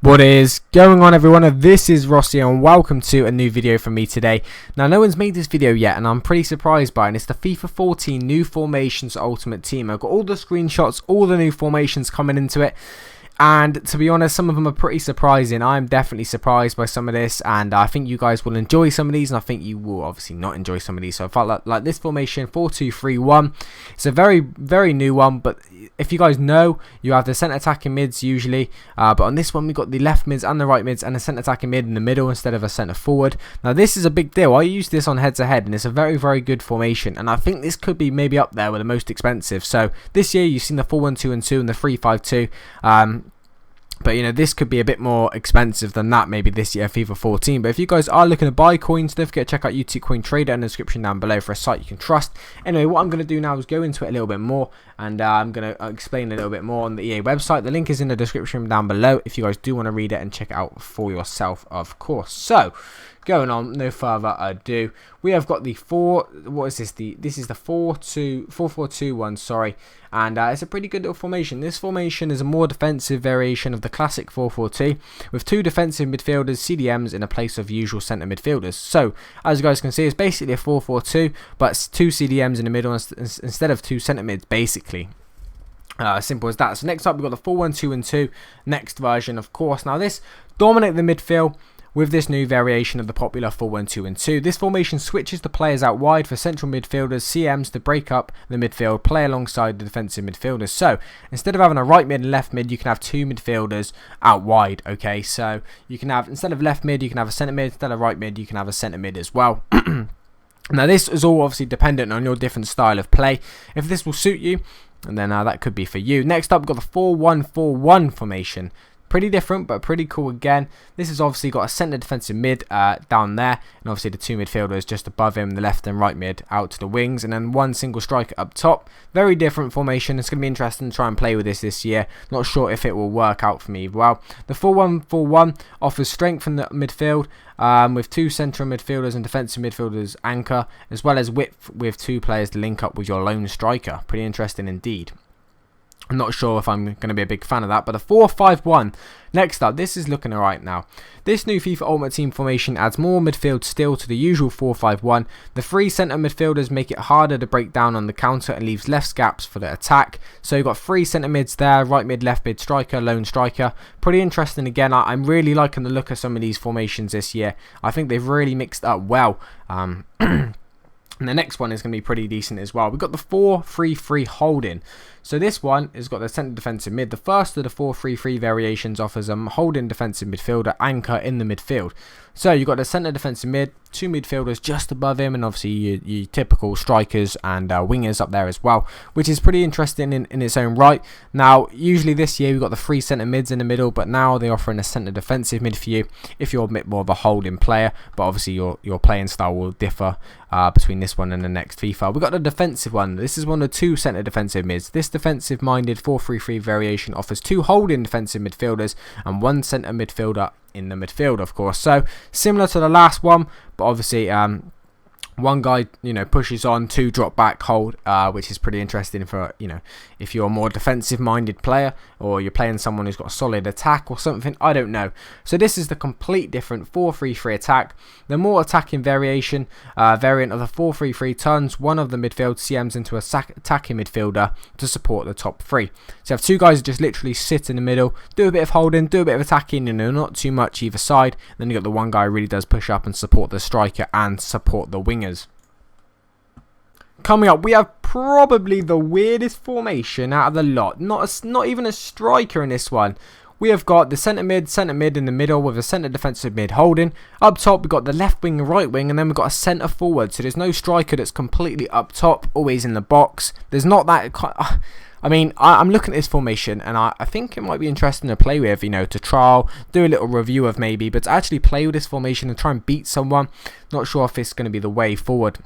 What is going on, everyone? This is Rossi and welcome to a new video from me today. Now, no one's made this video yet and I'm pretty surprised by it. And it's the FIFA 14 new formations ultimate team. I've got all the screenshots, all the new formations coming into it. And to be honest, some of them are pretty surprising. I'm definitely surprised by some of this, and I think you guys will enjoy some of these, and I think you will obviously not enjoy some of these. So I felt like this formation 4-2-3-1. It's a very new one, but if you guys know, you have the centre attacking mids usually, but on this one we got the left mids and the right mids and a centre attacking mid in the middle instead of a centre forward. Now this is a big deal. I used this on head to head and it's a very good formation, and I think this could be maybe up there with the most expensive. So this year you've seen the 4-1-2-2 and the 3-5-2. But you know, this could be a bit more expensive than that maybe this year, FIFA 14. But if you guys are looking to buy coins, don't forget to check out YouTube Coin Trader in the description down below for a site you can trust. Anyway, what I'm going to do now is go into it a little bit more, and I'm going to explain a little bit more on the EA website. The link is in the description down below if you guys do want to read it and check it out for yourself, of course. So, going on, no further ado, we have got the this is the 4-4-2-1, sorry, and it's a pretty good little formation. This formation is a more defensive variation of the classic 4-4-2 with two defensive midfielders, CDMs, in a place of usual centre midfielders. So as you guys can see, it's basically a 4-4-2, but it's two CDMs in the middle instead of two centre mids, basically. Simple as that. So next up, we've got the 4-1-2-2 next version, of course. Now this dominates the midfield with this new variation of the popular 4-1-2-2. This formation switches the players out wide for central midfielders, CMs, to break up the midfield, play alongside the defensive midfielders. So instead of having a right mid and left mid, you can have two midfielders out wide. Okay, so you can have, instead of left mid, you can have a centre mid. Instead of right mid, you can have a centre mid as well. Now this is all obviously dependent on your different style of play. If this will suit you, and then that could be for you. Next up, we've got the 4-1-4-1 formation. Pretty different, but pretty cool again. This has obviously got a centre defensive mid down there, and obviously the two midfielders just above him, the left and right mid out to the wings, and then one single striker up top. Very different formation. It's going to be interesting to try and play with this year. Not sure if it will work out for me. Well, the 4-1-4-1 offers strength in the midfield with two central midfielders and defensive midfielders anchor, as well as width with two players to link up with your lone striker. Pretty interesting indeed. I'm not sure if I'm going to be a big fan of that, but the 4-5-1 next up, this is looking alright now. This new FIFA Ultimate Team formation adds more midfield still to the usual 4-5-1. The three centre midfielders make it harder to break down on the counter and leaves less gaps for the attack. So you've got three centre mids there, right mid, left mid, striker, lone striker. Pretty interesting again. I'm really liking the look of some of these formations this year. I think they've really mixed up well. And the next one is going to be pretty decent as well. We've got the 4-3-3 holding. So this one has got the centre defensive mid. The first of the 4-3-3 variations offers a holding defensive midfielder anchor in the midfield. So you've got the centre defensive mid, two midfielders just above him, and obviously your typical strikers and wingers up there as well, which is pretty interesting in its own right. Now, usually this year we've got the three centre mids in the middle, but now they're offering a centre defensive mid for you if you're a bit more of a holding player. But obviously your playing style will differ between this one and the next FIFA. We've got the defensive one. This is one of the two centre defensive mids. This defensive-minded 4-3-3 variation offers two holding defensive midfielders and one centre midfielder in the midfield, of course. So similar to the last one, but obviously one guy, pushes on, two drop back, hold, which is pretty interesting for, if you're a more defensive minded player or you're playing someone who's got a solid attack or something, I don't know. So this is the complete different 4-3-3 attack. The more attacking variant of the 4-3-3 turns one of the midfield CMs into a attacking midfielder to support the top three. So you have two guys who just literally sit in the middle, do a bit of holding, do a bit of attacking, not too much either side. Then you got the one guy who really does push up and support the striker and support the wingers. Coming up, we have probably the weirdest formation out of the lot. Not even a striker in this one. We have got the centre mid in the middle with a centre defensive mid holding. Up top, we've got the left wing and right wing, and then we've got a centre forward. So there's no striker that's completely up top, always in the box. There's not that... I mean, I'm looking at this formation, and I think it might be interesting to play with, to trial, do a little review of maybe, but to actually play with this formation and try and beat someone. Not sure if it's going to be the way forward.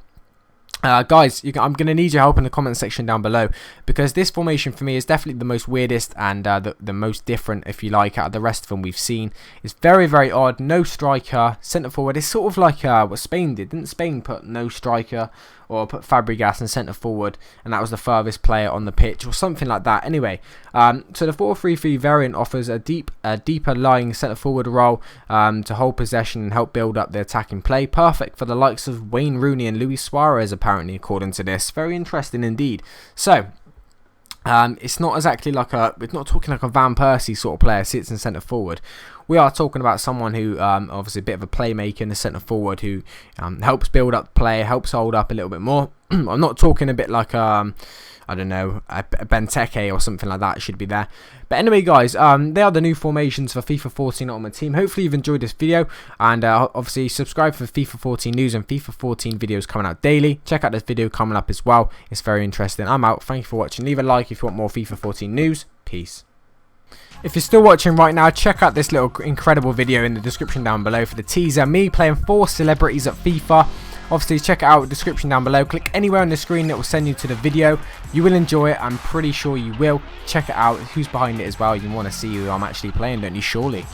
Guys, I'm going to need your help in the comment section down below, because this formation for me is definitely the most weirdest and the most different, if you like, out of the rest of them we've seen. It's very odd. No striker, centre forward. It's sort of like what Spain did. Didn't Spain put no striker or put Fabregas in centre forward, and that was the furthest player on the pitch, or something like that. Anyway, so the 4-3-3 variant offers a deeper lying centre forward role to hold possession and help build up the attacking play. Perfect for the likes of Wayne Rooney and Luis Suarez, apparently, according to this. Very interesting indeed. So it's not exactly like we're not talking like a Van Persie sort of player sits in centre forward. We are talking about someone who obviously a bit of a playmaker in the centre forward, who helps build up play, helps hold up a little bit more. I'm not talking a bit like I don't know, a Benteke or something like that should be there. But anyway, guys, they are the new formations for FIFA 14 Ultimate Team. Hopefully you've enjoyed this video, and obviously subscribe for FIFA 14 news and FIFA 14 videos coming out daily. Check out this video coming up as well. It's very interesting. I'm out. Thank you for watching. Leave a like if you want more FIFA 14 news. Peace. If you're still watching right now, check out this little incredible video in the description down below for the teaser. Me playing 4 celebrities at FIFA. Obviously, check it out in the description down below. Click anywhere on the screen that will send you to the video. You will enjoy it. I'm pretty sure you will. Check it out. Who's behind it as well. You want to see who I'm actually playing, don't you? Surely.